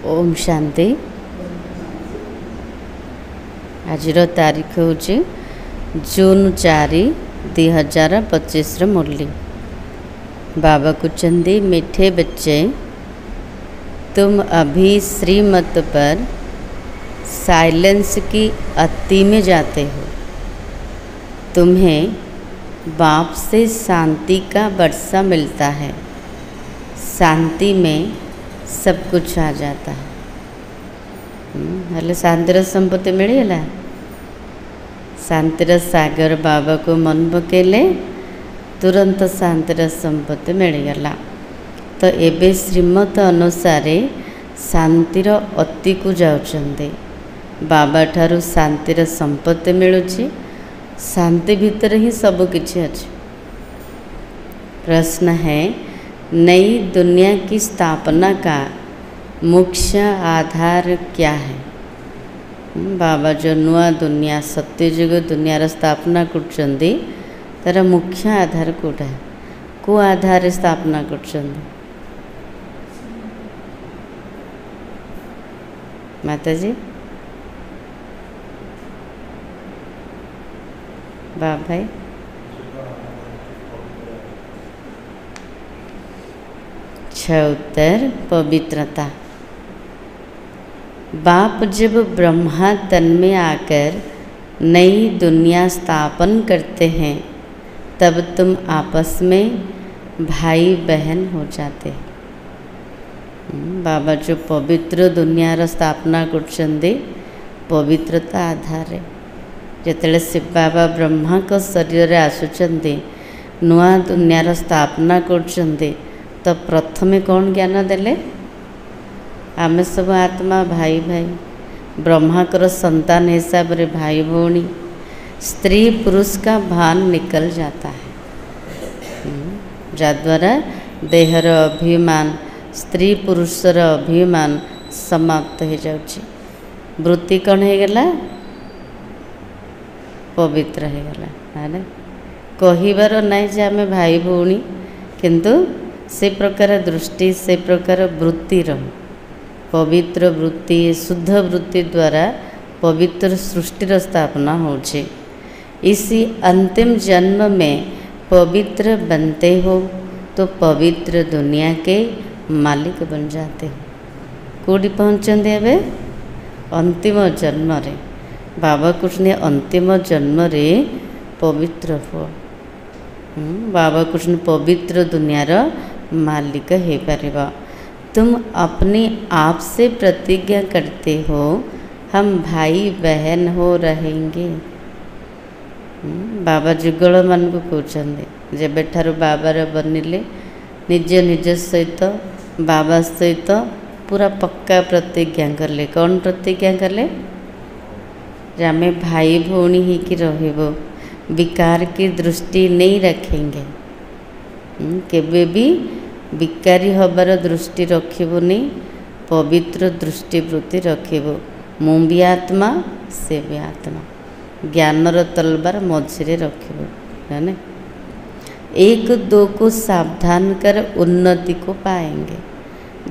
ओम शांति। आज तारीख हूँ जून 4, 2025 मुरली। बाबा कुचंदी मीठे बच्चे, तुम अभी श्रीमत पर साइलेंस की अति में जाते हो। तुम्हें बाप से शांति का वर्षा मिलता है। शांति में सब कुछ आ जाता है। हेले शांतिर संपत्ति मिलगला। शांतिर सागर बाबा को मन पकेले तुरंत शांतिर संपत्ति मिलगला। तो एबे श्रीमत अनुसार शांतिर अति को जाउछंदे। बाबा ठारू शांतिर संपत्ति मिलुछि। शांति भीतर ही सब किछि अछि। प्रश्न है, नई दुनिया की स्थापना का मुख्य आधार क्या है? बाबा जो नुआ दुनिया सत्ययुग दुनियार स्थापना करछंदी तार मुख्य आधार कोटा है? को आधार स्थापना करछंदी? माताजी बाप भाई उत्तर पवित्रता। बाप जब ब्रह्मा तन में आकर नई दुनिया स्थापन करते हैं तब तुम आपस में भाई बहन हो जाते हैं। बाबा जो पवित्र दुनियार स्थापना करछंदे पवित्रता आधार है। जेतेले शिव बाबा ब्रह्मा को शरीर आसुचंदे नुआ दुनियार स्थापना करछंदे तो प्रथमे कौन ज्ञान देले? आमे सब आत्मा भाई भाई ब्रह्माकर संतान हिसाब रे भाई भौणी स्त्री पुरुष का भान निकल जाता है। जद्वारा देहर अभिमान स्त्री पुरुषर अभिमान समाप्त हो जाउछि। वृत्ति कौन हो गला? पवित्र हो गला। है कहिबार नहीं जे आमे भाई भौणी, किंतु से प्रकार दृष्टि से प्रकार वृत्तिर पवित्र वृत्ति शुद्ध वृत्ति द्वारा पवित्र सृष्टिर स्थापना होछि। इसी अंतिम जन्म में पवित्र बनते हो तो पवित्र दुनिया के मालिक बन जाते हो। कोडी पहुँचते एबे? अंतिम जन्म रे बाबा कृष्ण अंतिम जन्म रे पवित्र हो। बाबा कृष्ण पवित्र दुनियार मालिक हो पारिबा। तुम अपने आप से प्रतिज्ञा करते हो हम भाई बहन हो रहेंगे। बाबा जुगल मान को कहते जेबे ठारू बाबार बनिले निज निज सहित बाबा सहित पूरा पक्का प्रतिज्ञा करले। कौन प्रतिज्ञा करले? आमे भाई भौणी ही कि रहिबो, विकार की दृष्टि नहीं रखेंगे। केबे भी विकारी हबार दृष्टि रखिबुनी, पवित्र दृष्टि वृत्ति रखिबो। मु भी आत्मा से भी आत्मा, ज्ञानर तलवार मझिरे रखिबो। है ना? एक दो को सावधान कर उन्नति को पाएंगे।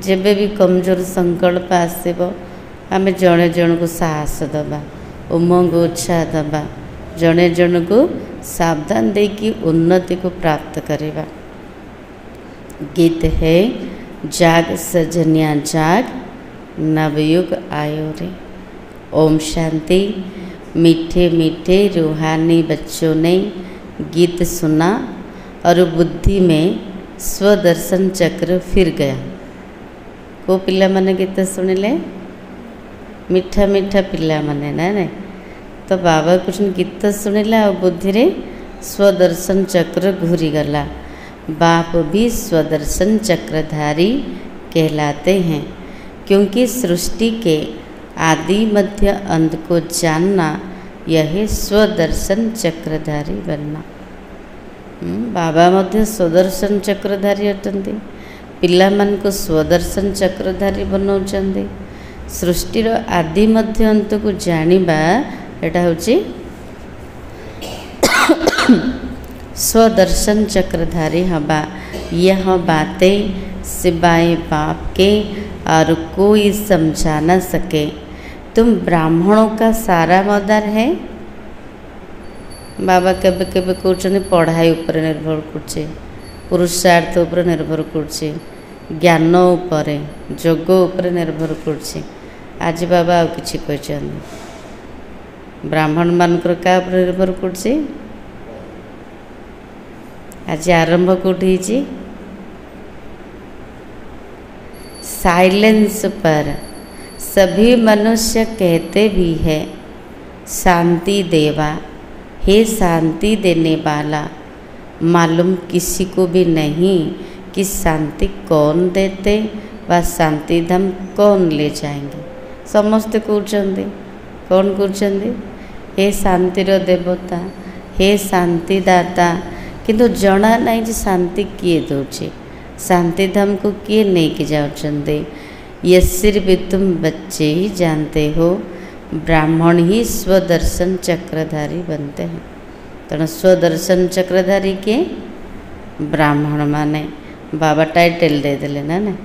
जेबे भी कमजोर संकल्प आसेबो आमे जणे जण को साहस दबा, उमंग उत्साह दबा, जणे जण को सावधान देकी उन्नति को प्राप्त करेगा। गीत है, जाग सजनिया जाग नवयुग आयो रे। ओम शांति। मीठे मीठे रूहानी बच्चों ने गीत सुना और बुद्धि में स्वदर्शन चक्र फिर गया। को पिला माने गीत सुनिले? मीठा मीठा पिला माने ना। तो बाबा कृष्ण गीत शुणिला और बुद्धि रे स्वदर्शन चक्र घूरी गला। बाप भी स्वदर्शन चक्रधारी कहलाते हैं, क्योंकि सृष्टि के आदि मध्य अंत को जानना यह स्वदर्शन चक्रधारी बनना। बाबा मध्य स्वदर्शन चक्रधारी अटंती। पिला मान को स्वदर्शन चक्रधारी बनाउछंदी। सृष्टिर आदि मध्य अंत को जानिबा एटा होची स्वदर्शन चक्रधारी हवा। यह बातें सिवाय बाप के और कोई समझा न सके। तुम ब्राह्मणों का सारा मदार है। बाबा केबे केबे कहते पढ़ाई उपर निर्भर करछे, पुरुषार्थ उपर निर्भर करछे, ज्ञान उपर जोग उपर निर्भर करछे। आज बाबा आउ किछि कहछन्ति ब्राह्मण मानकर का उपर निर्भर करछे। आज आरंभ कोठी छी साइलेंस पर। सभी मनुष्य कहते भी है शांति देवा, हे शांति देने वाला। मालूम किसी को भी नहीं कि शांति कौन देते व शांति धाम कौन ले जाएंगे। समस्ते कहते कौन कहते हे शांतिर देवता, हे शांति दाता, किंतु जना नहीं कि शांति किए दौचे, शांति धाम को किए नहीं कि जाउछन्ते। ये सिर्फ तुम बच्चे ही जानते हो, ब्राह्मण ही स्वदर्शन चक्रधारी बनते हैं। तेणु स्वदर्शन चक्रधारी के ब्राह्मण माने बाबा टाइटल दे देले ना।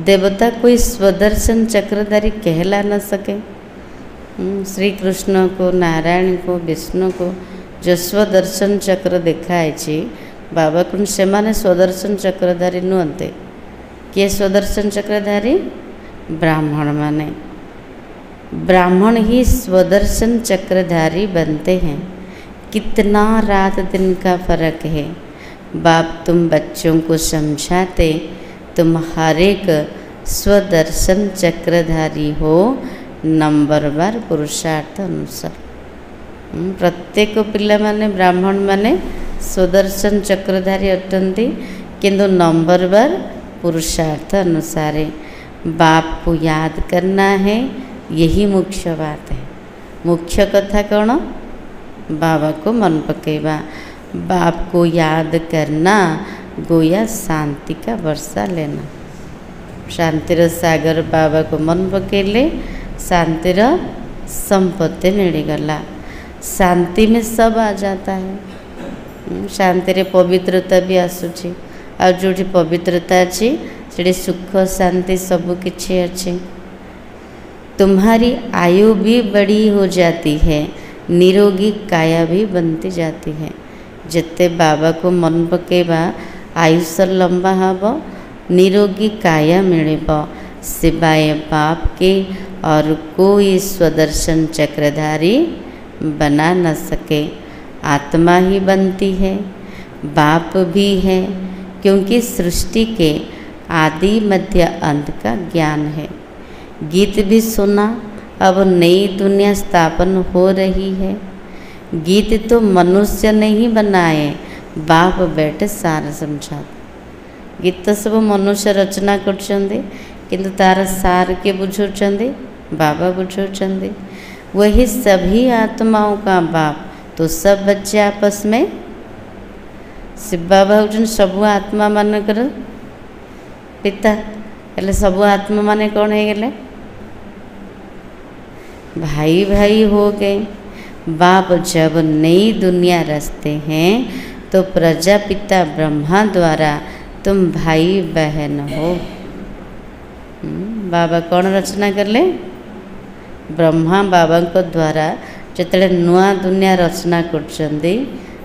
देवता कोई स्वदर्शन चक्रधारी कहला न सके। श्री कृष्ण को, नारायण को, विष्णु को जो स्वदर्शन चक्र देखाई बाबा को से माने स्वदर्शन चक्रधारी नुहते। किए स्वदर्शन चक्रधारी? ब्राह्मण माने। ब्राह्मण ही स्वदर्शन चक्रधारी बनते हैं। कितना रात दिन का फर्क है। बाप तुम बच्चों को समझाते, तुम हर एक स्वदर्शन चक्रधारी हो नंबरवार पुरुषार्थ अनुसार। प्रत्येक पिला माने ब्राह्मण माने स्वदर्शन चक्रधारी अटंती, किंतु नंबरवार पुरुषार्थ अनुसार। बाप को याद करना है, यही मुख्य बात है। मुख्य कथा कौन? बाबा को मन पकेवा। बाप को याद करना गोया शांति का वर्षा लेना। शांतिर सागर बाबा को मन पकेले शांतिर संपत्ति मिलगला। शांति में सब आ जाता है। शांति रे पवित्रता भी आसुची, और जो पवित्रता अच्छी से सुख शांति सब किछि अच्छे। तुम्हारी आयु भी बड़ी हो जाती है, निरोगी काया भी बनती जाती है। जिते बाबा को मन पकेबा आयुष लंबा हब, निरोगी काया मिलिब। सिवाय बाप के और कोई स्वदर्शन चक्रधारी बना न सके। आत्मा ही बनती है, बाप भी है, क्योंकि सृष्टि के आदि मध्य अंत का ज्ञान है। गीत भी सुना, अब नई दुनिया स्थापन हो रही है। गीत तो मनुष्य नहीं बनाए, बाप बैठे सार समझा। गीत तो सब मनुष्य रचना करछन्ते, किंतु तार सार के बुझौछन्ते बाबा बुझौछन्ते। वही सभी आत्माओं का बाप। तो सब बच्चे आपस में शिव बाबा होचन सबु आत्मा मानकर पिता। हेले सबु आत्मा माने कौन है गले? भाई भाई हो गए। बाप जब नई दुनिया रचते हैं तो प्रजापिता ब्रह्मा द्वारा तुम भाई बहन हो। बाबा कौन रचना करले? ब्रह्मा बाबा को द्वारा जिते नुआ दुनिया रचना करछन्ती,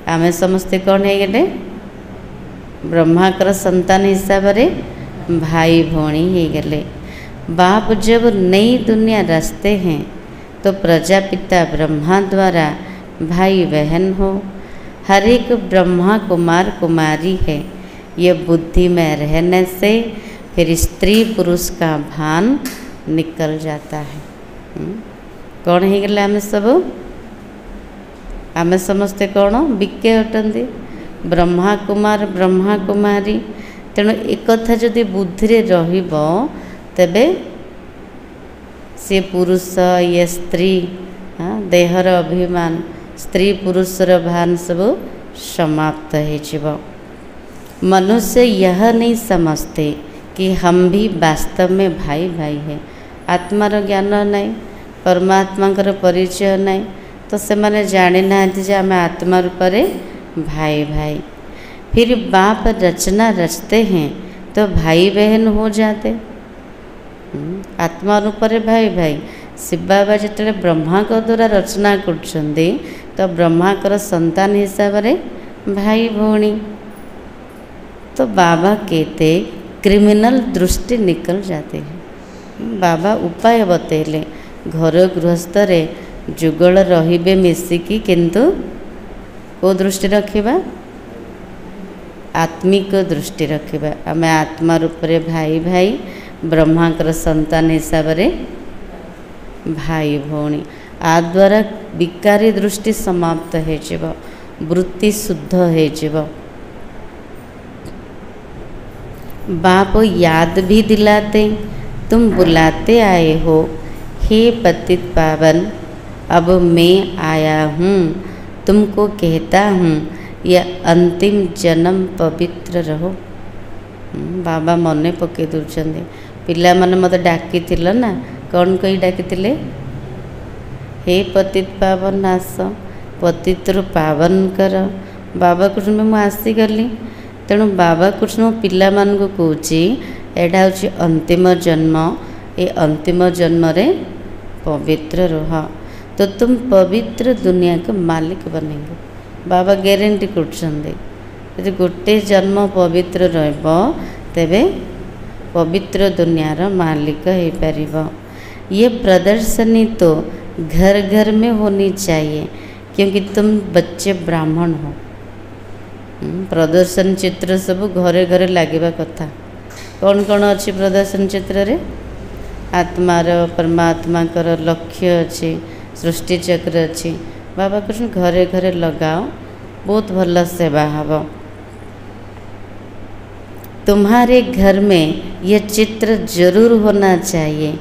आमे समस्ते कौन है गले? ब्रह्माकर संतान हिसाब रे भाई भौणी ही गले। बाप जब नई दुनिया रचते हैं तो प्रजापिता ब्रह्मा द्वारा भाई बहन हो। हर एक ब्रह्मा कुमार कुमारी है। ये बुद्धि में रहने से फिर स्त्री पुरुष का भान निकल जाता है। कौन है गले? आमे सब आमे समस्ते कौन बिके अटंती? ब्रह्मा कुमार ब्रह्मा कुमारी। तेणु एक कथा जदि बुद्धि रे रहिबो तबे से पुरुष ये स्त्री देहर अभिमान स्त्री पुरुषर भान सब समाप्त हो। मनुष्य यह नहीं समझते कि हम भी वास्तव में भाई भाई है। आत्मार ज्ञान नहीं, परमात्मा परिचय नहीं, तो से माने जाने ना आम आत्मा रूप भाई भाई। फिर बाप रचना रचते हैं तो भाई बहन हो जाते। आत्मा रूप भाई भाई शिव बाबा जिते ब्रह्मा द्वारा रचना कर तो ब्रह्माकर संतान हिसाब से भाई भौणी। तो बाबा कहते क्रिमिनल दृष्टि निकल जाती है। बाबा उपाय बतेले घर गृहस्थ रे जुगल रहिबे मिसिकी, किंतु को दृष्टि रखिबा आत्मिक दृष्टि रखिबा। आमे आत्मा रूप रे भाई भाई ब्रह्माकर संतान हिसाब से भाई भौणी। आ द्वारा विकारी दृष्टि समाप्त हो जिवो, वृत्ति शुद्ध हो जिवो। बाप याद भी दिलाते, तुम बुलाते आए हो, हे पतित पावन अब मैं आया हूँ, तुमको कहता हूँ यह अंतिम जन्म पवित्र रहो। बाबा मने पकई दूसरी पिला माने मत डाकी ना, कौन कही डाकी? हे पतित पावन आस, पतित पावन कर। बाबा कृष्ण मुझे आसीगली, तेणु बाबा कृष्ण पिला मान को कौची एटा हूँ अंतिम जन्म। ये अंतिम जन्म रे पवित्र रुह, तो तुम पवित्र दुनिया के मालिक बनेंगे। बाबा ग्यारंटी कर गोटे जन्म पवित्र रहिबो तेबे पवित्र दुनियार मालिक हो पारिबो। ये प्रदर्शनी तो घर घर में होनी चाहिए, क्योंकि तुम बच्चे ब्राह्मण हो। प्रदर्शन चित्र सब घरे घरे लगे कथा। कौन कौन अच्छी प्रदर्शन चित्र रे? आत्मार परमात्मा कर लक्ष्य अच्छी, सृष्टि चक्र अच्छी। बाबा कृष्ण घरे घरे लगाओ, बहुत भल सेवा हम। तुम्हारे घर में यह चित्र जरूर होना चाहिए,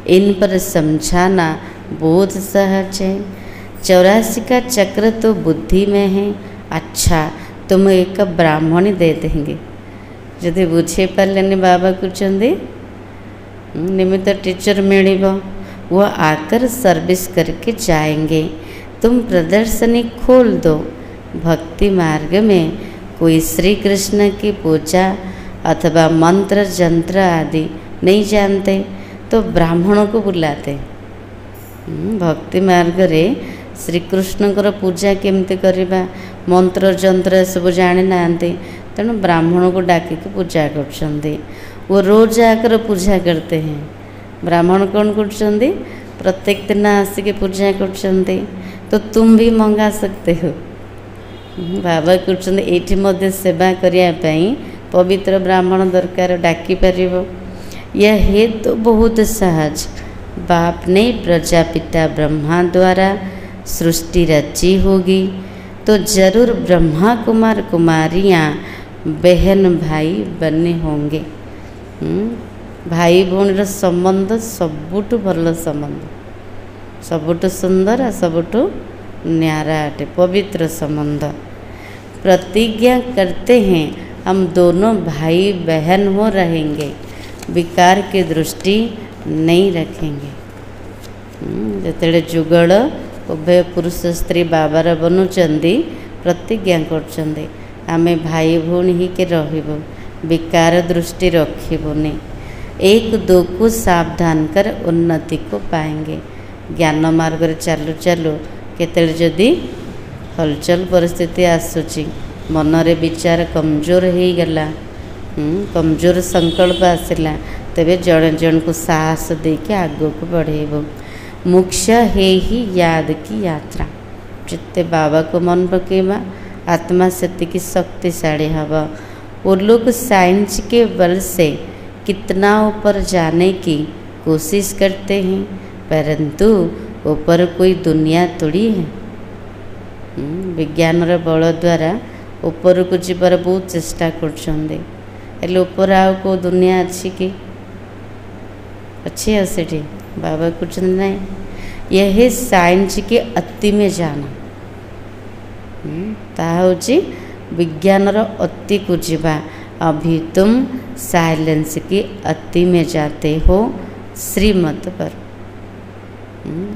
इन पर समझाना बहुत सहज है। 84 का चक्र तो बुद्धि में है। अच्छा, तुम एक ब्राह्मणी दे देंगे जदि बुझे पारे। बाबा कहते निमित्त टीचर मिलिबो, वो आकर सर्विस करके जाएंगे। तुम प्रदर्शनी खोल दो। भक्ति मार्ग में कोई श्री कृष्ण की पूजा अथवा मंत्र जंत्र आदि नहीं जानते तो ब्राह्मणों को बुलाते। भक्ति मार्ग रे श्री कृष्णकर पूजा केमती करवा, मंत्र जंत्र सब जानी ना, तेणु ब्राह्मण को डाकिक पूजा कर। वो रोज आकर पूजा करते हैं। ब्राह्मण कौन कर प्रत्येक दिन आसिक पूजा कर। तो तुम भी मंगा सकते हो। बाबा कहते सेवा करने पवित्र ब्राह्मण दरकार डाकी पार। यह है तो बहुत सहज। बाप ने प्रजापिता ब्रह्मा द्वारा सृष्टि रची होगी, तो जरूर ब्रह्मा कुमार कुमारियाँ बहन भाई बने होंगे। भाई भौणी संबंध सबुठ भल संबंध, सबुठ सुंदर, सबुठ न्यारा अटे, पवित्र संबंध। प्रतिज्ञा करते हैं हम दोनों भाई बहन हो रहेंगे, विकार की दृष्टि नहीं रखेंगे। जिते जुगल उभय पुरुष स्त्री बाबार बनुचंदी प्रतिज्ञा करचंदी आमे भाई भौणी ही के रहिबो, विकार दृष्टि रखिबुनी। एक दो को सावधान कर उन्नति को पाएंगे। ज्ञान मार्ग रे चालू चालू केतेले जदि हलचल परिस्थिति आसुची, मन रे विचार कमजोर हो गला, कमजोर संकल्प आसला, तेबे जड़े जन को साहस देके आगो को बढ़ेबो। मुख्य है ही याद की यात्रा। जिते बाबा को मन पकेबा आत्मा सेतिकी शक्तिशाली हवा। वो लोग साइंस के बल से कितना ऊपर जाने की कोशिश करते हैं, परंतु ऊपर कोई दुनिया थोड़ी है। विज्ञान बल द्वारा ऊपर को जीवार बहुत चेष्टा कर ऊपर आउ को दुनिया अच्छी कि अच्छी है सेठी। बाबा कुछ नहीं, यह है साइंस के अति में जाना। ताहूची विज्ञानर अति को जीवा। अभी तुम साइलेंस की अति में जाते हो श्रीमत पर।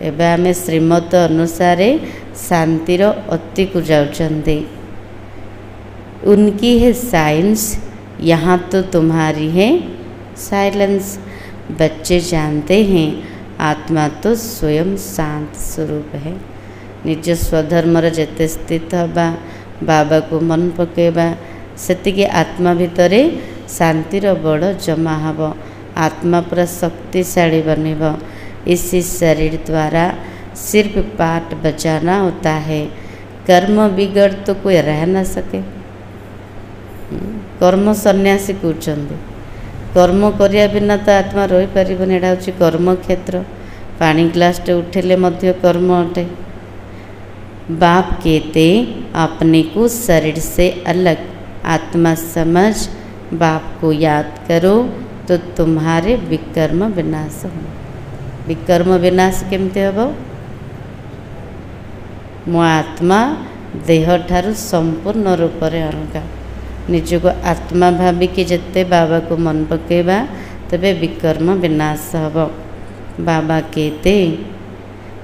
एबे आमे श्रीमत अनुसार शांतिर अति को जाउचंदे। उनकी है साइंस, यहाँ तो तुम्हारी है साइलेंस। बच्चे जानते हैं आत्मा तो स्वयं शांत स्वरूप है। निज स्वधर्मर जेते स्थित हवा बाबा को मन पकेबा सेतिके आत्मा भितरे शांतिर बड़ जमा हब। आत्मा पूरा शक्तिशाली बनिब। इसी शरीर द्वारा सिर्फ पाठ बजाना होता है। कर्म बिगड़ तो कोई रह न सके। कर्म सन्यासी कहते कर्म करिया बिना तो आत्मा रही पारिबनी। एटा होछि कर्म क्षेत्र। पानी ग्लासटे उठेले मध्य कर्म अटे। बाप कहते अपने को शरीर से अलग आत्मा समझ बाप को याद करो तो तुम्हारे विकर्म विनाश हो। विकर्म विनाश केमती हम? मो आत्मा देह ठारू संपूर्ण रूप से अलगा। निजको आत्मा भाविकी जिते बाबा को मन पकेबा तबे विकर्म विनाश हम। बाबा कहते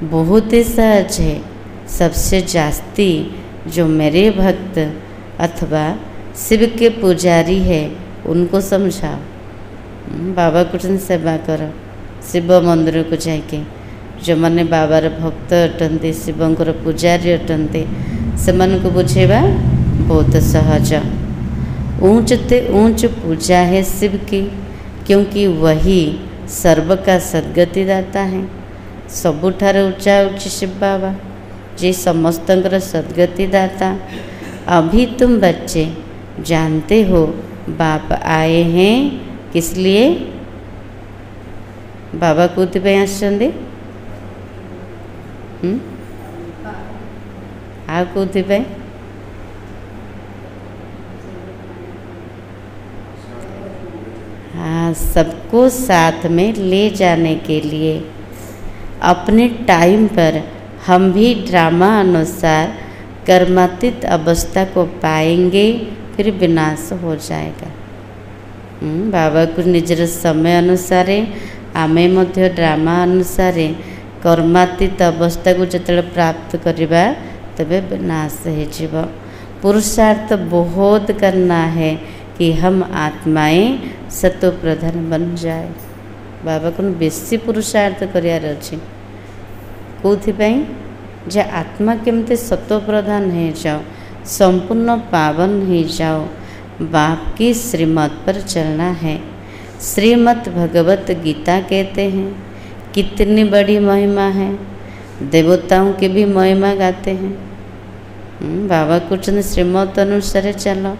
बहुत ही सहज है। सबसे जास्ती जो मेरे भक्त अथवा शिव के पुजारी है उनको समझाओ। बाबा कुछ सेवा कर शिव मंदिर को जाके जो मैंने बाबार भक्त अटंती शिवंकर पुजारी अटंती से मन को बुझेबा बहुत सहज। ऊंच ते ऊंच पूजा है शिव की क्योंकि वही सर्व का सद्गति दाता है। सबुठार ऊंचा उच्च शिव बाबा जी समस्तंकर सद्गति दाता। अभी तुम बच्चे जानते हो बाप आए हैं किस लिए? बाबा कौन आसछन्ति? आ कौन? हाँ, सबको साथ में ले जाने के लिए। अपने टाइम पर हम भी ड्रामा अनुसार कर्मातीत अवस्था को पाएंगे फिर विनाश हो जाएगा। बाबा को निजर समय अनुसार आमे मध्य ड्रामा अनुसार कर्मातीत अवस्था को जिते प्राप्त करवा तबे विनाश हो। पुरुषार्थ बहुत करना है कि हम आत्माएं सत्व प्रधान बन जाए। बाबा को बेसी पुरुषार्थ करार अच्छे कौन जे आत्मा केमते सत्व प्रधान हो जाओ संपूर्ण पावन हो जाओ। बाप की श्रीमत पर चलना है। श्रीमत भगवत गीता कहते हैं कितनी बड़ी महिमा है। देवताओं की भी महिमा गाते हैं। बाबा कुछ श्रीमत अनुसार चलो।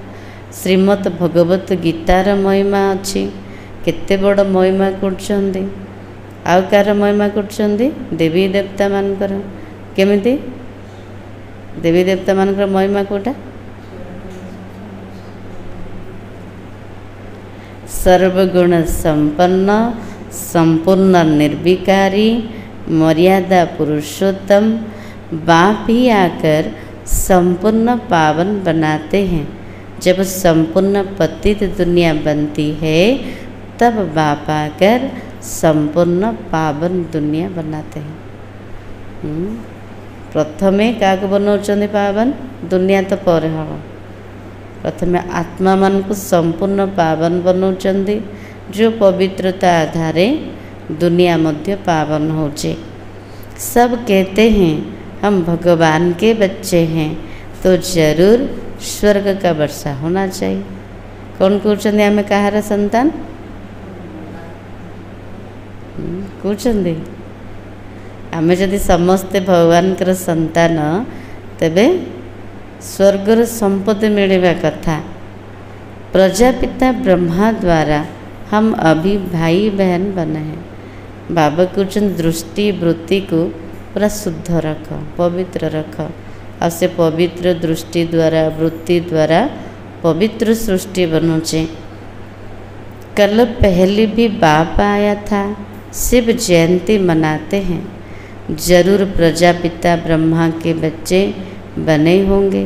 श्रीमत भगवत गीतार महिमा अच्छी केते बड़ महिमा करछन्ति। आउ कार महिमा करछन्ति? देवी देवता मानकर। केमिति देवी देवता मानकर महिमा कोटा? सर्वगुण संपन्न संपूर्ण निर्विकारी मर्यादा पुरुषोत्तम बाप ही आकर संपूर्ण पावन बनाते हैं। जब संपूर्ण पतित दुनिया बनती है तब बाप आकर संपूर्ण पावन दुनिया बनाते हैं। प्रथमे क्या बनाऊँ पावन दुनिया तो पर हम प्रथमे आत्मा मान को संपूर्ण पावन बनाऊँ जो पवित्रता आधारे दुनिया मध्य पावन होचे। सब कहते हैं हम भगवान के बच्चे हैं तो जरूर स्वर्ग का वर्षा होना चाहिए। कौन कहते आम कहार संतान कहते? आम जदि समस्ते भगवान कर संतान तेबे स्वर्गर संपत्ति मिलवा कथा। प्रजापिता ब्रह्मा द्वारा हम अभी भाई बहन बने हैं। बाबा कहते दृष्टि वृत्ति को पूरा शुद्ध रख पवित्र रख। और से पवित्र दृष्टि द्वारा वृत्ति द्वारा पवित्र सृष्टि बनूचे। कल पहले भी बाप आया था। शिव जयंती मनाते हैं। जरूर प्रजापिता ब्रह्मा के बच्चे बने होंगे।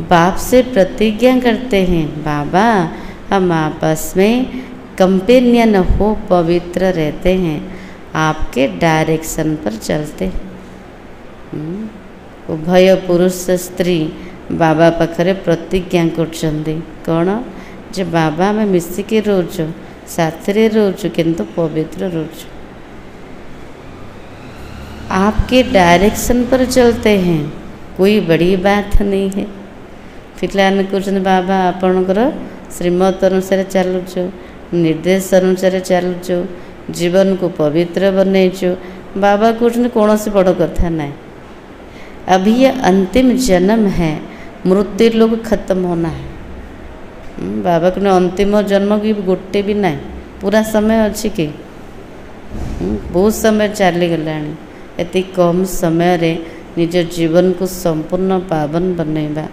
बाप से प्रतिज्ञा करते हैं बाबा हम आपस में कंपेनियन हो पवित्र रहते हैं। आपके डायरेक्शन पर चलते हैं। उभय पुरुष स्त्री बाबा पाखरे प्रतिज्ञा करछन्ति कौन जे बाबा आम मिसिकी रोचु साथी रोचु किंतु पवित्र रोचु आपके डायरेक्शन पर चलते हैं कोई बड़ी बात नहीं है। पिलाने कहते बाबा आपणकर श्रीमत अनुसार चलुचु निर्देश अनुसार चलुचु जीवन को पवित्र बनईचु बाबा कहते कौन से बड़ कथा ना अभी ये अंतिम जन्म है मृत्यु लोग खत्म होना है। बाबा कहते अंतिम जन्म की गोटे भी ना पूरा समय अच्छी कि बहुत समय चली गलानी एति कम समय रे निज जीवन को संपूर्ण पावन बनैबा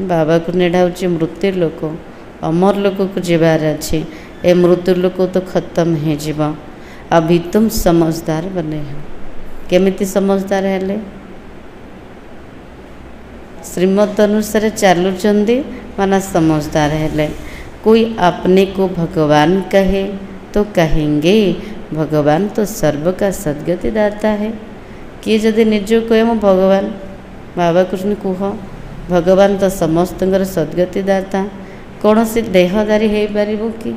बाबा को नेड़ा हूँ मृत्यु लोक अमर लोक को जीवार अच्छे ए मृत्यु लोक तो खत्म हो जीव अभी तुम समझदार बने हो केमिति समझदार हेले श्रीमत अनुसार चलुचंदी माना समझदार हेले कोई अपने को भगवान कहे तो कहेंगे भगवान तो सर्व का सद्गति दाता है किए जदि निज कहे मो भगवान बाबा कृष्ण कुह भगवान तो समस्त सद्गति दाता कौन से देहदारी हो पार कि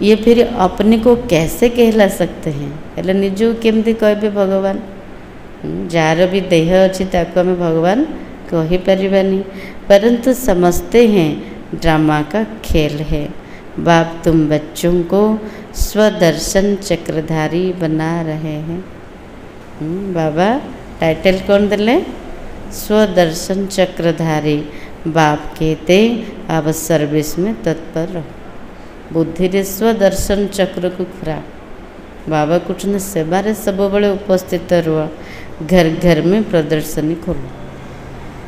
ये फिर अपने को कैसे कहला सकते हैं हेल्ले निज केमती कहे भगवान जार भी देह अच्छी ताको आम भगवान कहीपरानी परंतु समझते हैं ड्रामा का खेल है। बाप तुम बच्चों को स्वदर्शन चक्रधारी बना रहे हैं। बाबा टाइटल कौन दिले स्वदर्शन चक्रधारी बाप कहते अब सर्विस में तत्पर रहो बुद्धि रे स्वदर्शन चक्र को खुरा बाबा कुछ सेवार सब बड़े उपस्थित रुह घर घर में प्रदर्शनी खोलो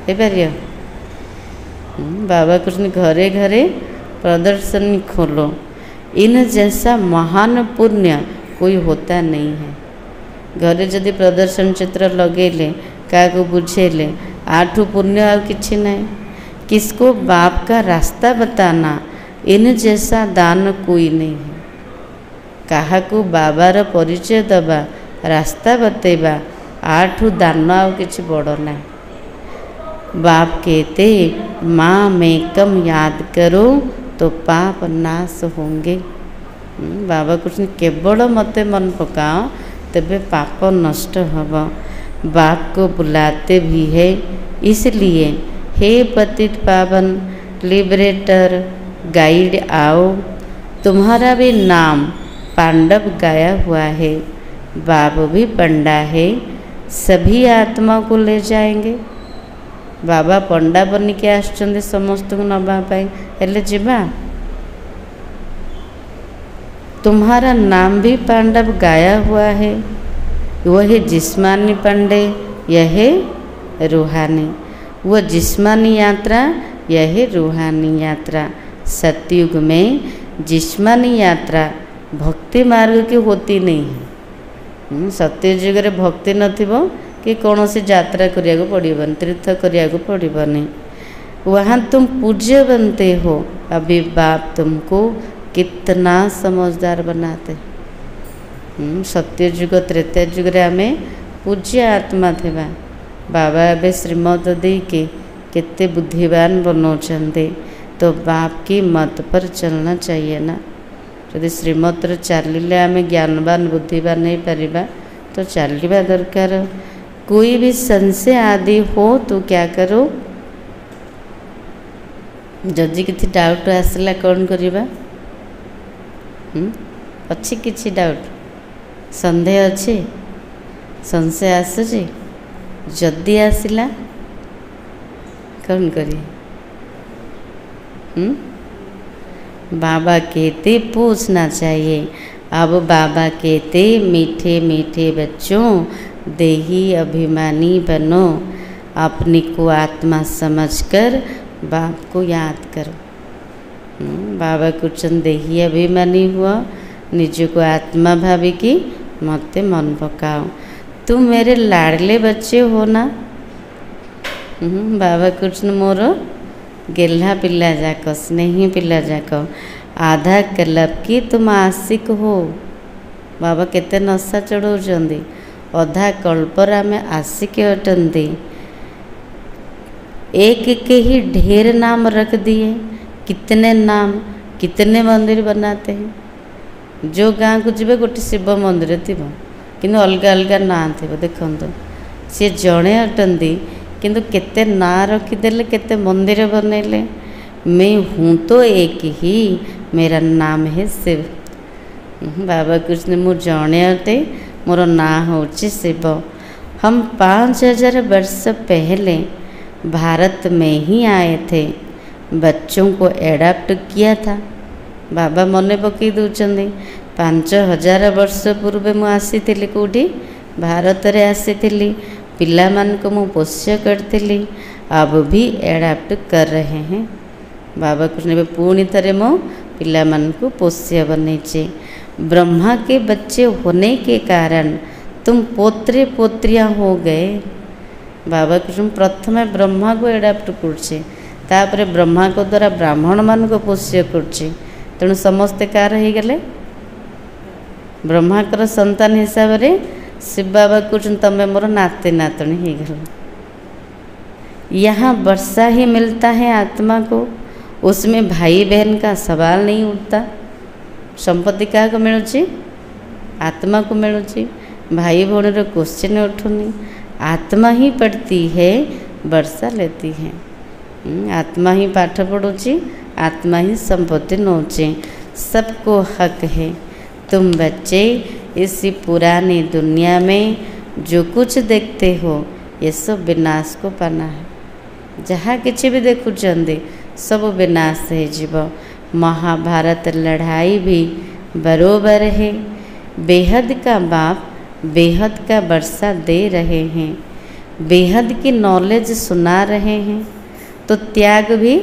हे पारियो बाबा कुछ घरे घरे प्रदर्शनी खोलो इन जैसा महान पुण्य कोई होता नहीं है। घरे जदि प्रदर्शन चित्र लगेले क्या को बुझेले आठू पुण्य आ किछि नहीं किसको बाप का रास्ता बताना इन जैसा दान कोई नहीं है। कहा को बाबार परिचय दबा रास्ता बतेबा आठू दान आ किछि बड़ ना। बाप कहते माँ में कम याद करो तो पाप नाश होंगे। बाबा कुछ केवल मते मन पकाओ तबे पाप नष्ट हब। बाप को बुलाते भी है इसलिए हे पतित पावन लिबरेटर गाइड आओ तुम्हारा भी नाम पांडव गाया हुआ है। बाप भी पंडा है सभी आत्मा को ले जाएंगे। बाबा पंडा बन के आसुचंदी समस्त को नवापाई हेले जीवा तुम्हारा नाम भी पांडव गाया हुआ है। वह जिस्मानी पांडे यह रूहानी वह जिस्मानी यात्रा यह रूहानी यात्रा। सतयुग में जिस्मानी यात्रा भक्ति मार्ग की होती नहीं है। सत्ययुग रे भक्ति नथिबो कि कौन सी यात्रा करिया को पड़िबन तीर्थ करिया को पड़िबनी वहाँ तुम पूज्य बनते हो। अभी बाप तुमको कितना समझदार बनाते। सत्ययुग त्रेता युग रे आमे पूज्य आत्मा थिबा बाबा ए श्रीमत दे के केते बुद्धिवान बनाउछन्ते तो बाप की मत पर चलना चाहिए ना। यदि श्रीमत चलिले आमे ज्ञानवान बुद्धिवान नहीं पारिबा तो चलवा दरकार। कोई भी संशय आदि हो तो क्या करो जदि किसी डाउट आसला कौन करिबा अच्छी किसी डाउट संदेह अच्छे संशय आसुची जदि आसला कौन करिए बाबा कहते पूछना चाहिए। अब बाबा कहते मीठे मीठे बच्चों देही अभिमानी बनो अपने को आत्मा समझकर बाप को याद करो। बाबा कुछ देही अभिमानी हुआ निज को आत्मा भावी की मते मन पकाओ तुम मेरे लाडले बच्चे हो ना। बाबा कृष्ण मोर गेल्हा पिला जाक स्नेही पिला जाक आधा कलब की तुम आशिक हो। बाबा केते नशा चढ़ाऊँच अधा कल्पर आम आशिक अटंती। एक के ही ढेर नाम रख दिए। कितने नाम, कितने मंदिर बनाते हैं। जो गाँ को जीवे गोटे शिव मंदिर थी कि अलग अलग ना थी। देखो सी जड़े अटंती किंतु केते ना रखीदे, केते मंदिर बनैले। मैं हूँ तो एक ही, मेरा नाम है शिव। बाबा कृष्ण मु जड़े अटे, मोर ना हूँ शिव। हम 5000 वर्ष पहले भारत में ही आए थे, बच्चों को एडाप्ट किया था। बाबा मन पकई दौरान 5000 वर्ष पूर्व मु आसी कौटी भारत रे आसी पिला मान को मु पोष्य करती, अब भी एडाप्ट कर रहे हैं। बाबा कृष्ण पुणी थे मो पिला मान को पोष्य बनईचे। ब्रह्मा के बच्चे होने के कारण तुम पोत्रे पोत्रियाँ हो गए। बाबा कृष्ण प्रथम ब्रह्मा को एडाप्ट कर ब्रह्मा को द्वारा ब्राह्मण मान को पोष्य कर तेणु समस्ते कार हो गले ब्रह्माकर संतान हिसाब से शिव बाबा कहते तमें मोर नाती नातनी हो गल। यहाँ वर्षा ही मिलता है आत्मा को, उसमें भाई बहन का सवाल नहीं उठता। संपत्ति क्या को मिलूँ? आत्मा को मिलूँ। भाई भौणी क्वेश्चन उठुनी, आत्मा ही पढ़ती है, वर्षा लेती है। आत्मा ही पाठ पढ़ुची, आत्मा ही संपत्ति नौचे। सबको हक है। तुम बच्चे इसी पुरानी दुनिया में जो कुछ देखते हो ये सब विनाश को पाना है। जहाँ किसी भी देखुचंदी सब विनाश है जीव। महाभारत लड़ाई भी बरोबर है। बेहद का बाप बेहद का वर्षा दे रहे हैं, बेहद की नॉलेज सुना रहे हैं, तो त्याग भी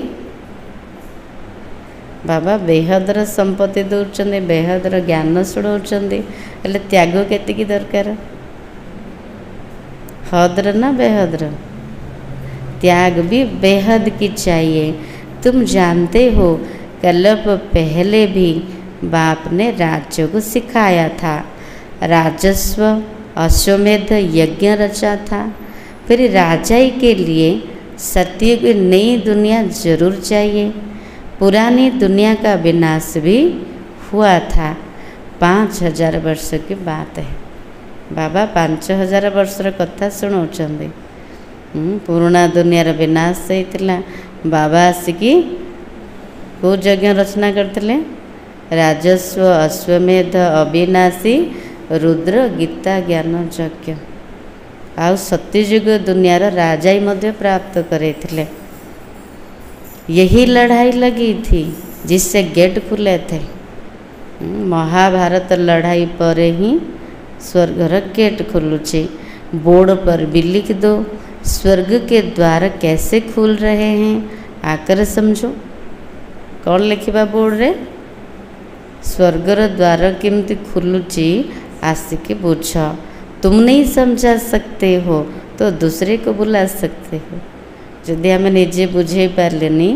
बाबा बेहदर संपत्ति दौरान, बेहदर ज्ञान शुणाऊँच, हेल्ले त्याग केतिकी दरकार? हदर ना बेहदर? त्याग भी बेहद की चाहिए। तुम जानते हो कल्प पहले भी बाप ने राज्य को सिखाया था। राजस्व अश्वमेध यज्ञ रचा था। फिर राजाई के लिए सत्य की नई दुनिया जरूर चाहिए। पुरानी दुनिया का विनाश भी हुआ था। 5000 वर्ष की बात है। बाबा 5000 वर्षर कथा शुणाऊँच। पुराना दुनियार विनाश होता। बाबा आसिकी को यज्ञ रचना करते? राजस्व अश्वमेध अविनाशी रुद्र गीता ज्ञान यज्ञ। आउ सत्ययुग दुनियार राजाई मध्य प्राप्त करे। यही लड़ाई लगी थी जिससे गेट खुले थे। महाभारत लड़ाई पर ही स्वर्गर गेट खुलुची। बोर्ड पर भी लिख दो स्वर्ग के द्वार कैसे खुल रहे हैं, आकर समझो। कौन लिखा बोर्ड रे? स्वर्गर द्वार केमती खुलुची आसिक बुझ। तुम नहीं समझा सकते हो तो दूसरे को बुला सकते हो। जदि आम निजे बुझे पार्लेनी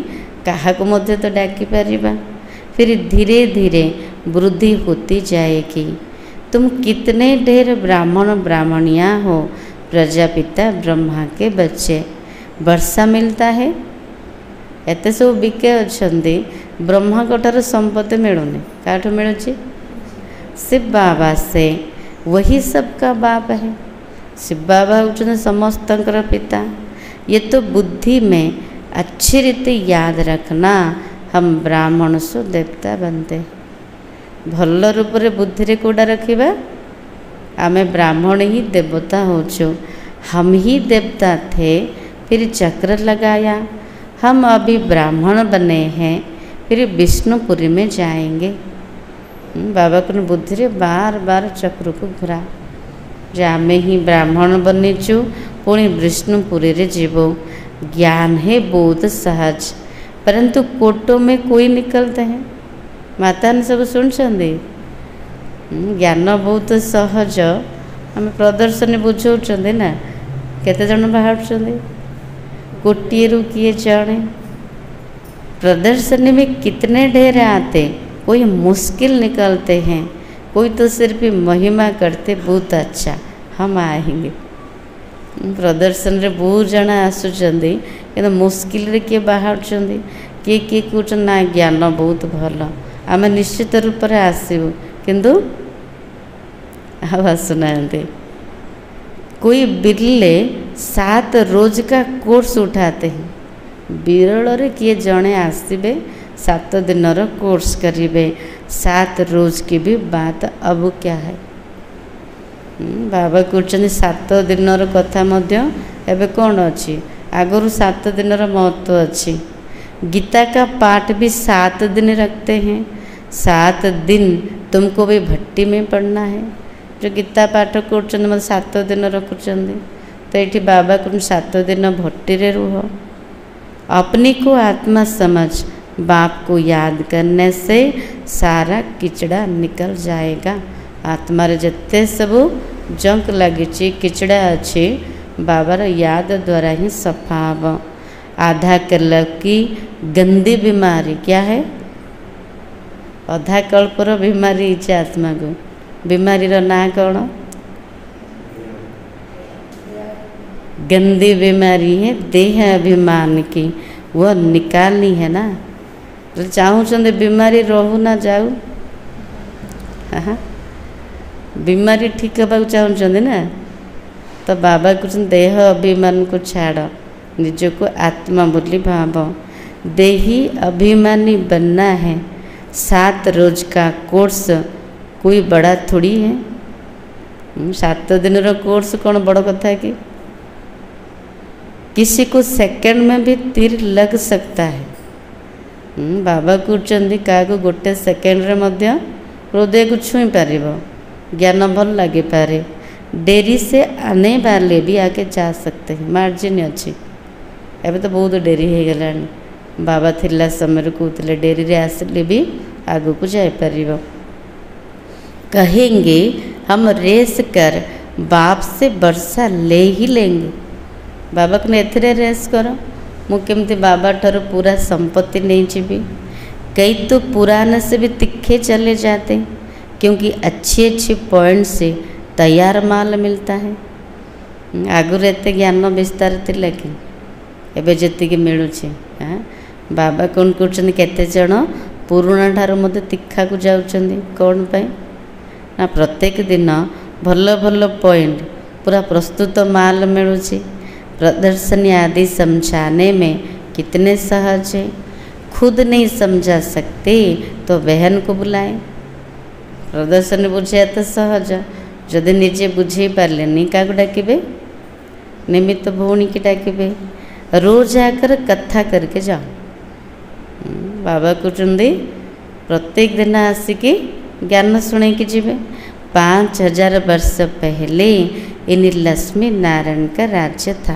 क्या तो डाकी पारिबा। फिर धीरे धीरे वृद्धि होती जाएगी। तुम कितने ढेर ब्राह्मण ब्राह्मणियाँ हो, प्रजापिता ब्रह्मा के बच्चे। वर्षा मिलता है, एत सब बिके अच्छा। ब्रह्मा कोठार संपत्ति मिलूनी, काठू मिलूँ? शिव बाबा से। वही सबका बाप है। शिव बाबा होते समस्तंकर पिता। ये तो बुद्धि में अच्छी रीति याद रखना। हम ब्राह्मण सु देवता बनते। भल रूप रे बुद्धि रे कोड़ा रखिबा। आमे ब्राह्मण ही देवता होचो। हम ही देवता थे, फिर चक्र लगाया। हम अभी ब्राह्मण बने हैं, फिर विष्णुपुरी में जाएंगे। बाबा को बुद्धि रे बार बार चक्र को घुरा। जे आमे ही ब्राह्मण बनीचु, पुणी विष्णुपुरी रे जीवो। ज्ञान है बहुत सहज, परंतु कोटों में कोई निकलते हैं। माता ने सब सुनछंदी। ज्ञान बहुत सहज। आम प्रदर्शनी बुझाऊँ ना, केते जन बाहर कोटिए रु किए जाने। प्रदर्शनी में कितने ढेर आते, कोई मुश्किल निकलते हैं, कोई तो सिर्फ महिमा करते बहुत अच्छा हम आएंगे। प्रदर्शन रे बहुत जन आसुचंदी, कि मुस्किल किए बाहर किए किए कहते ना ज्ञान बहुत भल आम निश्चित रूप से आसबू किंतु आसुना। कोई बिरले 7 रोज का कोर्स उठाते हैं, विरल रे किए जड़े आसबे 7 दिन कोर्स करेंगे, 7 रोज की भी बात अब क्या है। बाबा कहते 7 दिन कथा एबे कौन अच्छी, आगुरी 7 दिन महत्व अच्छी। गीता का पाठ भी 7 दिन रखते हैं, 7 दिन तुमको भी भट्टी में पढ़ना है। जो गीता पाठ कर मतलब 7 दिन रखुं, तो ये बाबा को 7 दिन भट्टी रे रुह। अपनी को आत्मा समझ, बाप को याद करने से सारा किचड़ा निकल जाएगा। आत्मा रे जत्ते सब जंक लगी किचड़ा अच्छे बाबार याद द्वारा ही सफा हम। आधा कल्प की गंदी बीमारी क्या है, अधा कल्पर बीमारी इच्छा आत्मा को, बीमारी रो ना कौन, गंदी बीमारी है देह अभिमान की, वह निकालनी है ना। तो चाहूँ बीमारी रहू ना जाऊ, हाँ बीमारी ठीक होगा चाहूँ ना, तो बाबा कहते देह अभिमान को छाड़, निजको आत्मा बोली भाव। देही अभिमानी बनना है, 7 रोज का कोर्स कोई बड़ा थोड़ी है। 7 दिन रो कोर्स कौन बड़ कथा कि, किसी को सेकंड में भी तीर लग सकता है। बाबा कहते क्या गोटे सेकेंड रे मध्य हृदय को छुई पार, ज्ञान भल लगे पारे। डेरी से आने वाले भी आगे जा सकते हैं, मार्जिन अच्छी। एवं तो बहुत डेरी हो गला, बाबा थिला समय कहते डेरी रे आसिले भी आगू को जापर। कहेंगे हम रेस कर बाप से वर्षा ले ही लेंगे। बाबा को एथरे रेस कर, मुझे बाबा ठार पूरा संपत्ति नहीं जीवी। कई तो पुराने से भी तिखे चले जाते, क्योंकि अच्छी अच्छी पॉइंट से तैयार माल मिलता है। आगुर एत ज्ञान विस्तार थिला कि एबे जी मिलूँ। हाँ बाबा कौन कर केते जन पुराणा ठार मध्य तीखा को जाउछन्ति, कौन पाई ना प्रत्येक दिन भल भल पॉइंट पूरा प्रस्तुत माल मिलूँ। प्रदर्शनी आदि समझाने में कितने सहज है, खुद नहीं समझा सकते तो बहन को बुलाएं। प्रदर्शनी बुझे तो सहज, जदि निजे बुझे पारे क्या डाके, निमित्त भौणी की डाके, रोज आकर कथा करके जाओ। बाबा कहते प्रत्येक दिन आसिकी ज्ञान शुणे कि जी। 5000 वर्ष पहले इन लक्ष्मी नारायण का राज्य था।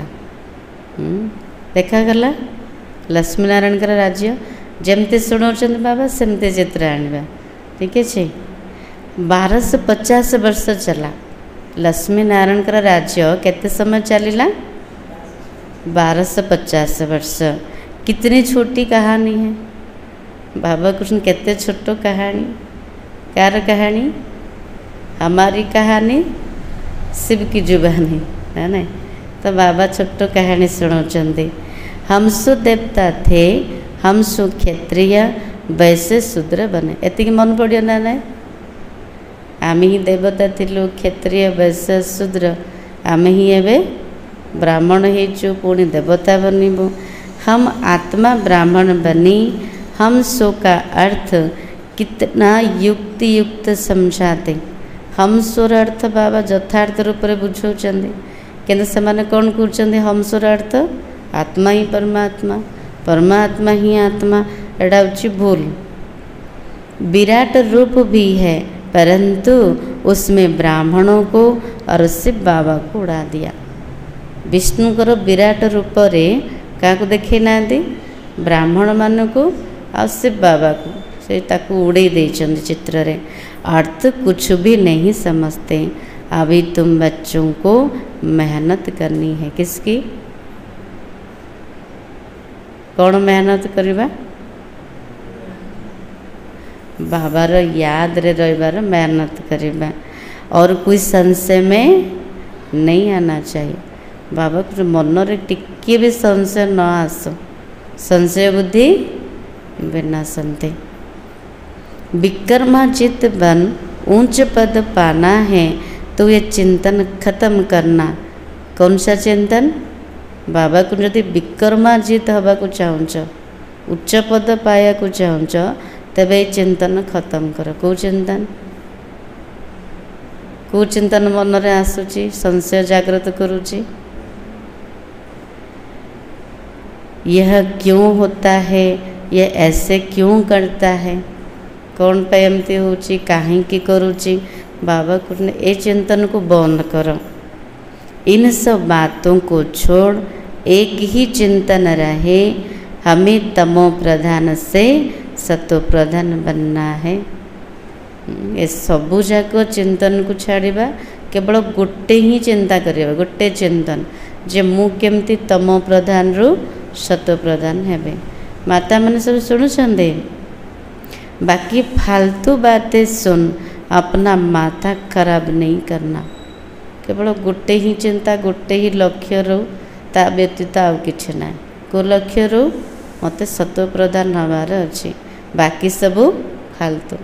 देखागला लक्ष्मी नारायण का राज्य जमती शुणाऊँ बाबा सेमती चित्र आने, ठीक है। 1250 वर्ष चला लक्ष्मी नारायण का राज्य, केते समय चलला 1250 वर्ष। कितनी छोटी कहानी है। बाबा कृष्ण केते छोटो कहानी, कार कहानी, हमारी कहानी, शिव की जुबानी है ना। तो बाबा छोटो कहानी सुनाउछन्ति। हम सु देवता थे, हम सु क्षत्रिय, वैसे शूद्र बने। एति मन पड़ियो ना ना, आम ही देवता थिलु, क्षत्रिय वैश्य शूद्र, आम ही एबे ब्राह्मण हेचु, पुणी देवता बनबू। हम आत्मा ब्राह्मण बनी, हम सो का अर्थ कितना युक्ति युक्त समझाते। हम सोर अर्थ बाबा यथार्थ रूप में बुझाऊँ, किंतु से कौन कहते हम सोर अर्थ आत्मा ही परमात्मा, परमात्मा ही आत्मा। एटा हूँ भूल। विराट रूप भी है, परंतु उसमें ब्राह्मणों को और शिव बाबा को उड़ा दिया। विष्णुकर विराट रूप रे क्या देखे ना, ब्राह्मण मान को और शिव बाबा को से ताकू उड़े देचंद चित्र रे। अर्थ कुछ भी नहीं समझते। अभी तुम बच्चों को मेहनत करनी है। किसकी? कौन मेहनत करवा? बाबार याद रे रविवार मेहनत करवा, और कोई संशय में नहीं आना चाहिए। बाबा को मनरे टिके भी संशय न आसो, संशय बुद्धि विनाशन्ते। विक्रमाजित बन ऊंच पद पाना है तो ये चिंतन खत्म करना। कौन सा चिंतन? बाबा को जदि विक्रमाजित हवा को चाहूच, उच्च पद पाया को चाहूच, तेबे चिंतन खत्म कर। कौ चिंतन? कौ चिंतन मन रे आसुची संशय जागृत करुची? यह क्यों होता है, यह ऐसे क्यों करता है, कौन पे एमती होची, काहे की करुची? बाबा को ए चिंतन को बंद करो। इन सब बातों को छोड़ एक ही चिंतन रहे, हमें तमो प्रधान से सतो प्रधान बनना है। ये सबू जाक चिंतन को छाड़िबा, केवल गोटे ही चिंता करिबा, गोटे चिंतन जे मु केमती तमो प्रधान रु सतो प्रधान हेबे। माता मैंने सब शुणुचंदे, बाकी फालतू बातें सुन अपना माथा खराब नहीं करना। केवल गोटे ही चिंता, गोटे ही लक्ष्य रो, ता व्यतीत आउ किछि ना। को लक्ष्य रो मते सतो प्रधान हबार अछि, बाकी सबू फालतू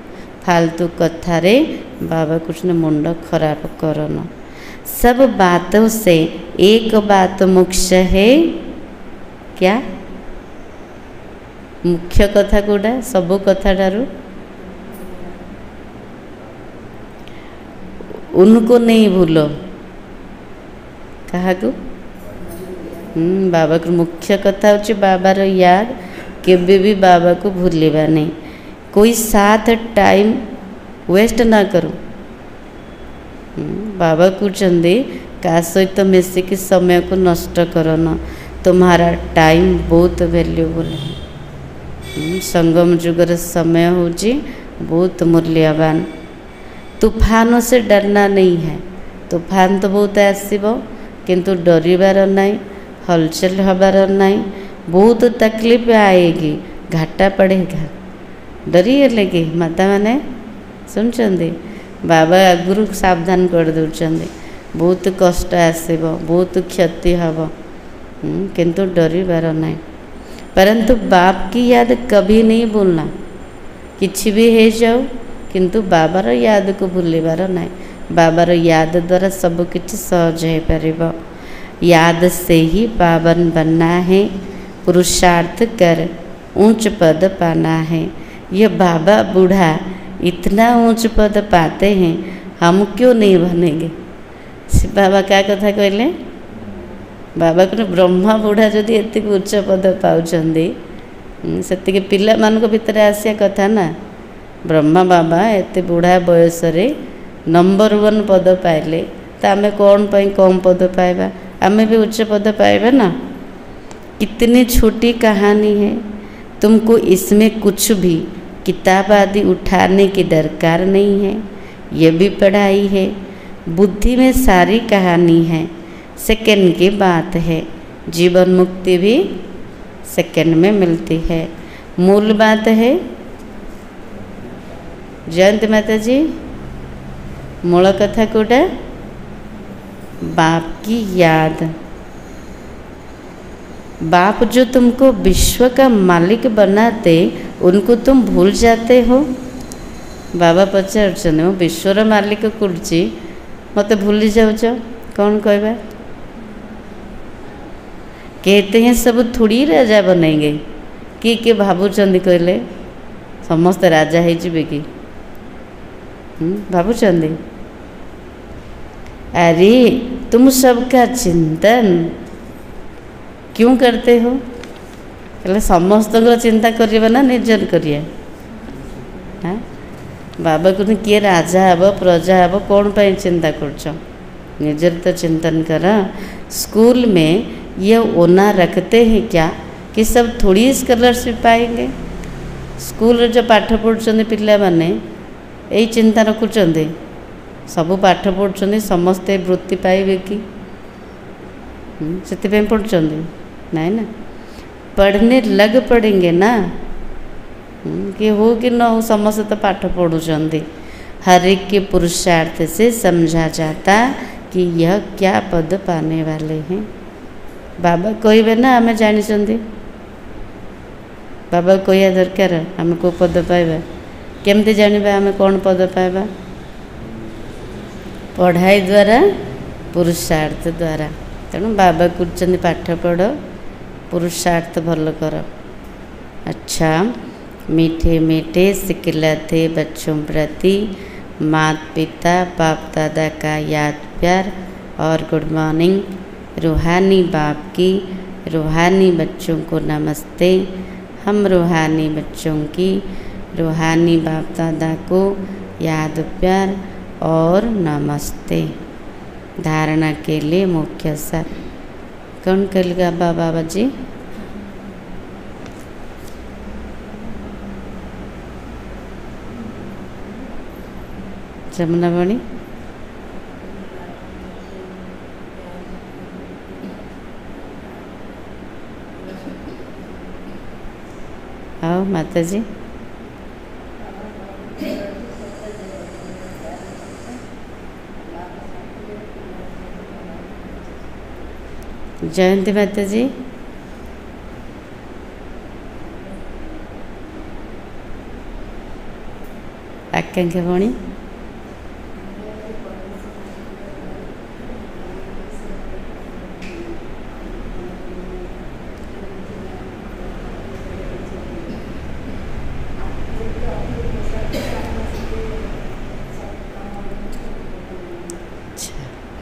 फालतू कथा रे बाबा कुछ ने मुंड खराब करना। सब बातों से एक बात मुख्य है, क्या मुख्य कथा कोडा? सबू कथा डारू उनको नहीं भूलो। कहा को? बाबा को मुख्य कथा होची बाबार याद, केबे भी बाबा को भूलिबा नहीं। कोई साथ टाइम वेस्ट ना करो। बाबा कहते का सहित मिसिक समय को नष्ट करना, तुम्हारा टाइम बहुत वैल्यूबल है। संगम जुगर समय होची बहुत मूल्यवान। तूफान से डरना नहीं है, तूफान तो बहुत आसब किंतु डरिबार नहीं, हलचल हबार नहीं। बहुत तकलीफ आएगी, घाटा पड़ेगा, डरीगले कि माता मैंने शुणुंट बाबा आगुरी सावधान कर दौरान बहुत कष्ट आसब, बहुत क्षति हम, किंतु डरिबार नहीं। परंतु बाप की याद कभी नहीं भूलना। किछि भी हो जाओ किंतु बाबार याद को भूलिबार नहीं। बाबार याद द्वारा सब किछि सहज हो पारिबो। याद से ही पावन बनना है, पुरुषार्थ कर ऊंच पद पाना है। ये बाबा बूढ़ा इतना ऊंच पद पाते हैं, हम क्यों नहीं बनेंगे? बाबा क्या कथा कहले? बाबा को ब्रह्मा बूढ़ा जदि एति उच्च पद पाउछंदी, सेतिके पिला मानक भितर आसिया कथा ना। ब्रह्मा बाबा एते बूढ़ा बयस रे नंबर 1 पद पाइले, तो आमे कौन पई कम पद पाइबा? आमे भी उच्च पद पाइबा ना। कितनी छोटी कहानी है, तुमको इसमें कुछ भी किताब आदि उठाने की दरकार नहीं है। ये भी पढ़ाई है, बुद्धि में सारी कहानी है, सेकंड की बात है। जीवन मुक्ति भी सेकंड में मिलती है। मूल बात है जयंत माता जी, मूल कथा कोटा? बाप की याद। बाप जो तुमको विश्व का मालिक बनाते, उनको तुम भूल जाते हो। बाबा पचार विश्वर मालिक कुर्ची मत भूली जाऊच, कौन कहबा? कहते हैं सब थोड़ी राजा बनेंगे। किए भावुंट कहले समस्त राजा हो कि भावुंट? अरे तुम सबका चिंतन क्यों करते हो? कहले समस्त चिंता करिए ना, निजर करिए। हाँ, बाबा को किए राजा हेब प्रजा हेब कौन पर चिंता कर? निजर तो चिंतन कर। स्कूल में ये ओना रखते हैं क्या कि सब थोड़ी स्कॉलरशिप पाएंगे? स्कूल जो पाठ पढ़ुं पिला माने यही चिंता रखुंट, सबू पाठ पढ़ुं समस्ते वृत्ति पाइबे कि से पढ़ुं? नहीं ना, पढ़ने लग पड़ेंगे ना। कि हो कि न हो, समस्त तो पाठ पढ़ुं। हर एक के पुरुषार्थ से समझा जाता कि यह क्या पद पाने वाले हैं। बाबा कहबे ना आम जानी बाबा कहया दरकार आम को पद पाइबा केमती जानिबा आम कौन पद पाइबा पढ़ाई द्वारा पुरुषार्थ द्वारा। तेणु बाबा कहते पाठ पढ़ पुरुषार्थ भल कर। अच्छा, मीठे मीठे सिखलाते बच्चों प्रति माता पिता बाप दादा का याद प्यार और गुड मॉर्निंग। रूहानी बाप की रूहानी बच्चों को नमस्ते। हम रूहानी बच्चों की रूहानी बाप दादा को याद प्यार और नमस्ते। धारणा के लिए मुख्य सार कौन कहेगा बाबा जी? जमुना बणी आओ माता जी। जयंती माता जी। आकांक्षा भणी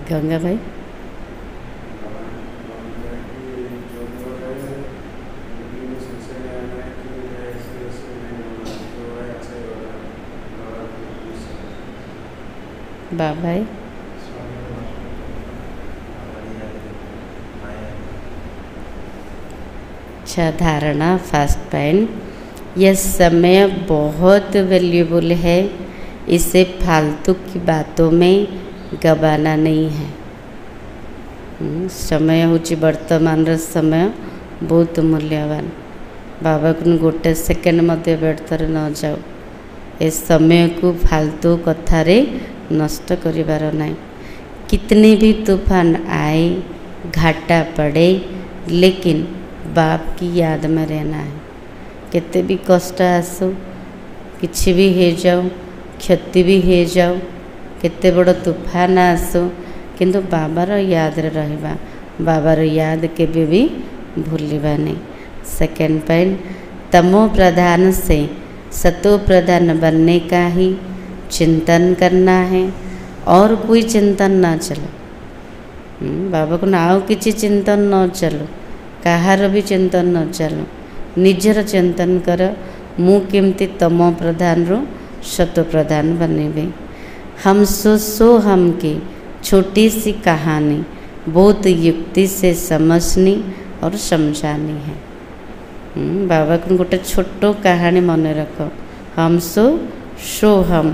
गंगा भाई बाबा भाई अच्छा। धारणा फास्ट पैन यह समय बहुत वैल्यूबल है, इसे फालतू की बातों में गवाना नहीं है। समय हूँ वर्तमान समय बहुत मूल्यवान। बाबा को गोटे सेकेंड मध्य व्यर्थरे न जाओ। ए समय को फालतू कथारे नष्ट करिबार नहीं। कितने भी तूफान आए घाटा पड़े लेकिन बाप की याद में रहना है। केते भी कष्ट आसो किछि भी हो जाओ क्षति भी हो जाओ केते बड़ तूफान आसो किंतु बाबार याद रहिबा। बाबार याद केबे भी भूलिबा नहीं। सेकेंड पॉइंट तमो प्रधान से सतो प्रधान बनने का ही चिंतन करना है और कोई चिंतन ना चलो। बाबा को आउ किछि चिंतन न चलो कहार भी चिंतन न चलो निजर चिंतन कर मु केमती तमो प्रधान रो सतो प्रधान बनेबे। हम सो हम की छोटी सी कहानी बहुत युक्ति से समझनी और समझानी है। बाबा को गोटे छोटो कहानी मन रख हम सो हम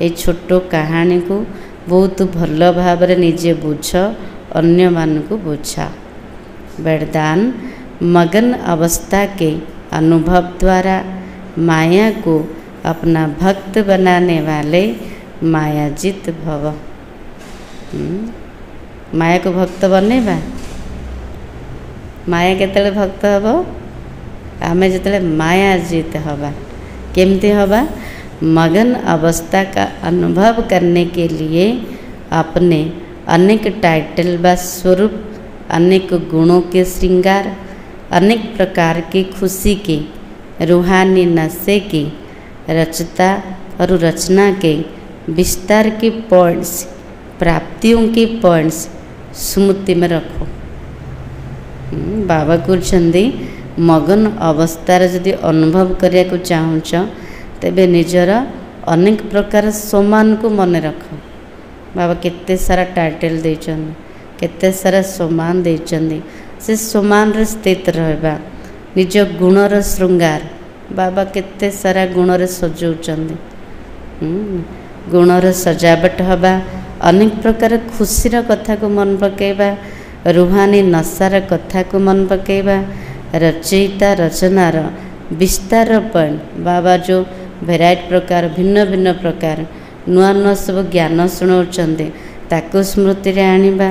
ये छोटो कहानी को बहुत भल भाव निजे बुझ अन्य मान को बुझा। वरदान मगन अवस्था के अनुभव द्वारा माया को अपना भक्त बनाने वाले मायाजित भव। माया को भक्त बनेबा। माया केतले भक्त हब आमे जतले मायाजित हवा। केमती हवा? मगन अवस्था का अनुभव करने के लिए अपने अनेक टाइटल व स्वरूप अनेक गुणों के श्रृंगार अनेक प्रकार की खुशी के रूहानी नशे की रचता और रचना के विस्तार के पॉइंट्स प्राप्तियों के पॉइंट्स स्मृति में रखो। बाबा कहते मगन अवस्थार जदि अनुभव करने को चाहूच तेबे निजर अनेक प्रकार सम्मान को मन रख। बाबा केते सारा टाइटल देचन केते सारा सम्मान देचन से सम्मान रे स्थित रहबा। निज गुणर श्रृंगार बाबा केते सारा गुण रे सजौचन गुणर सजावट हवा अनेक प्रकार खुशीर कथा को मन पकेबा रूहानी नशार कथा को मन पकेबा रचयिता रचनार विस्तार पॉइंट बाबा जो भेराइट प्रकार भिन्न भिन्न प्रकार नुआ नुआ सब ज्ञान शुणाउछन्ते ताकू स्मृति रे आनिबा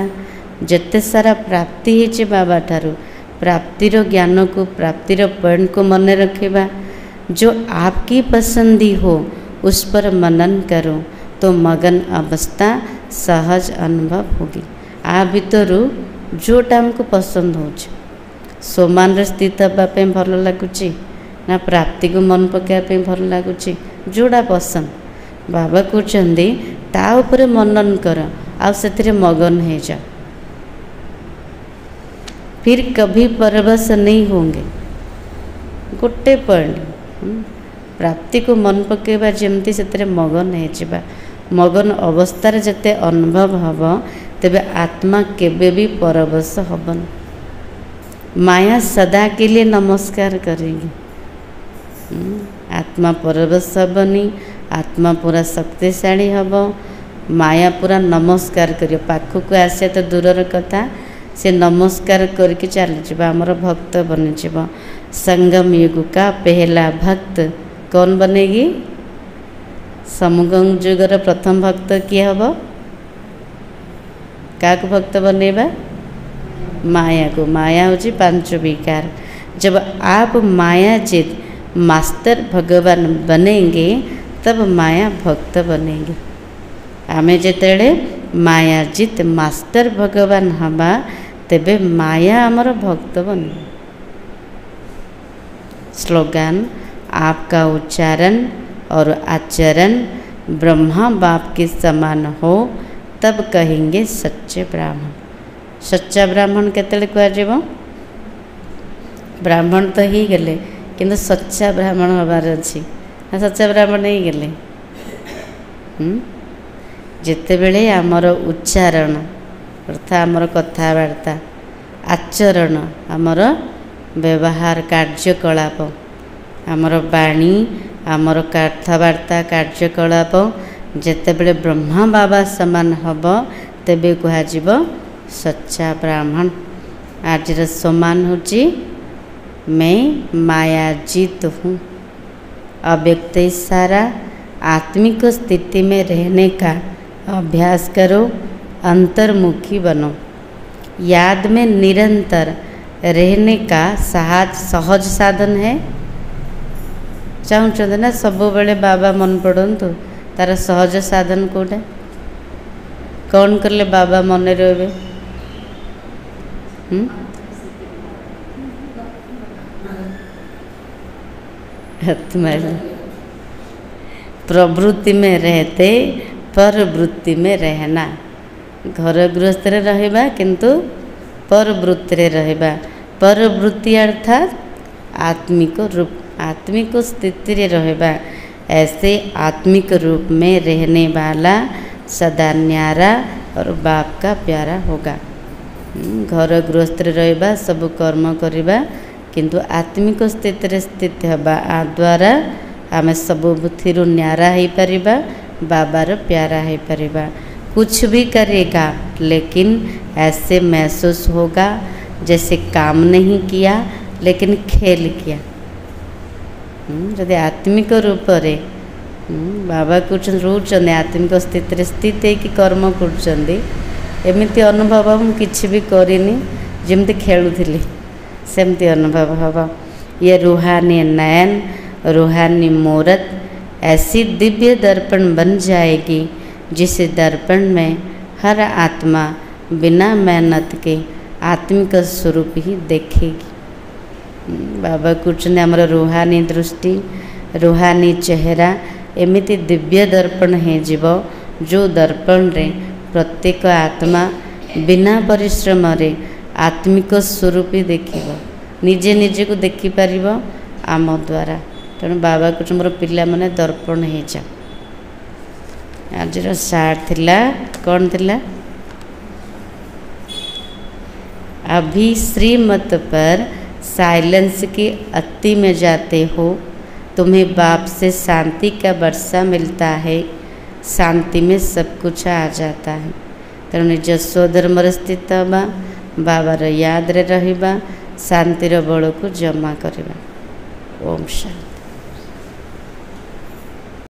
जेते सारा प्राप्ति होची बाबा ठारू प्राप्तिर ज्ञान को प्राप्तिर पॉइंट को मन रखिबा जो आपकी पसंदी हो उस पर मनन करो तो मगन अवस्था सहज अनुभव होगी। आ भितरु जोटा हमको पसंद हो सोमान स्थित हाँपे भल लगुच ना प्राप्ति को मन पकाइवाई भल लगुच जोड़ा पसंद बाबा कहते ता उपरे मनन कर आ से मगन हो जा फिर कभी परवश नहीं होंगे। गोटे पॉइंट प्राप्ति को मन पकेबा जमती से मगन हो मगन अवस्था जते अनुभव हम तेबे आत्मा केबे भी परवश हबन। माया सदा के लिए नमस्कार करेगी। आत्मा परवश हबनी आत्मा पूरा शक्तिशाली हम माया पूरा नमस्कार करियो पाखक आसे तो दूरर कथा से नमस्कार करके चली जावा आमर भक्त बनी जीव। संगम युग का पहला भक्त कौन बनेगी? समगम युगर प्रथम भक्त किए हम क्या भक्त बनेबा? माया को। माया हूँ पांच विकार। जब आप माया जीत मास्टर भगवान बनेंगे तब माया भक्त बनेंगे। आमे जिते माया जीत मास्टर भगवान हवा तेबे माया आमर भक्त बने। स्लोगन आपका उच्चारण और आचरण ब्रह्मा बाप के समान हो तब कहेंगे सच्चे ब्राह्मण। सच्चा ब्राह्मण केतले कह ब्राह्मण तो ही गले किंतु सच्चा ब्राह्मण हबार अच्छी सच्चा ब्राह्मण ही गले। जिते बेले आमर उच्चारण अर्थात आमर कथबार्ता आचरण आमर व्यवहार कार्यकलाप आमर बाणी आमर कथबार्ता कार्यकलाप जिते बेले ब्रह्मा बाबा समान हम तेबे कह सच्चा ब्राह्मण। आज समान हूँ मैं मायाजीत हूँ। अव्यक्त सारा आत्मिक स्थिति में रहने का अभ्यास करो अंतर्मुखी बनो। याद में निरंतर रहने का सहज साधन है। चाहते ना सब बेले बाबा मन पड़तु तार सहज साधन कौटा कौन करले बाबा मन रे प्रवृत्ति में रहते परवृत्ति में रहना। घर गृहस्थ रहिबा किंतु परवृत्ति रहिबा। परवृत्ति अर्थात आत्मिक रूप आत्मिक स्थिति रे रहिबा। ऐसे आत्मिक रूप में रहने वाला सदा न्यारा और बाप का प्यारा होगा। घर गृहस्थ रहिबा सब कर्म करिबा किंतु आत्मिक स्थिति रे स्थित हबा आ द्वारा आमे सबुथिरु न्यारा हो पारिबा बाबार प्यारा हो पारिबा। कुछ भी करेगा लेकिन ऐसे महसूस होगा जैसे काम नहीं किया लेकिन खेल किया। जदि आत्मिक रूप रे बाबा कुछ रोचंदे आत्मिक स्थिति स्थित है कर्म करमती अनुभव हम किसी भी करनी जमती खेलुली सेमती अनुभव हम। ये रूहानी नयन रूहानी मूरत ऐसी दिव्य दर्पण बन जाएगी जिस दर्पण में हर आत्मा बिना मेहनत के आत्मिक स्वरूप ही देखेगी। बाबा कहते आमर रूहानी दृष्टि रूहानी चेहरा एमिति दिव्य दर्पण है जीव जो दर्पण रे प्रत्येक आत्मा बिना परिश्रम रे आत्मिक स्वरूप ही देखिब निजे निजे को देखिपार आम द्वारा। तेणु बाबा कहते मोर पिला माने दर्पण हो जा। आज सार थिला कौन थिला अभी श्रीमत पर साइलेंस की अति में जाते हो तुम्हें बाप से शांति का वर्षा मिलता है। शांति में सब कुछ आ जाता है। तेणु निज स्वधर्म स्थित हवा बाबार याद रे रहिबा शांतिर बल को जमा करवा। ओम शांति।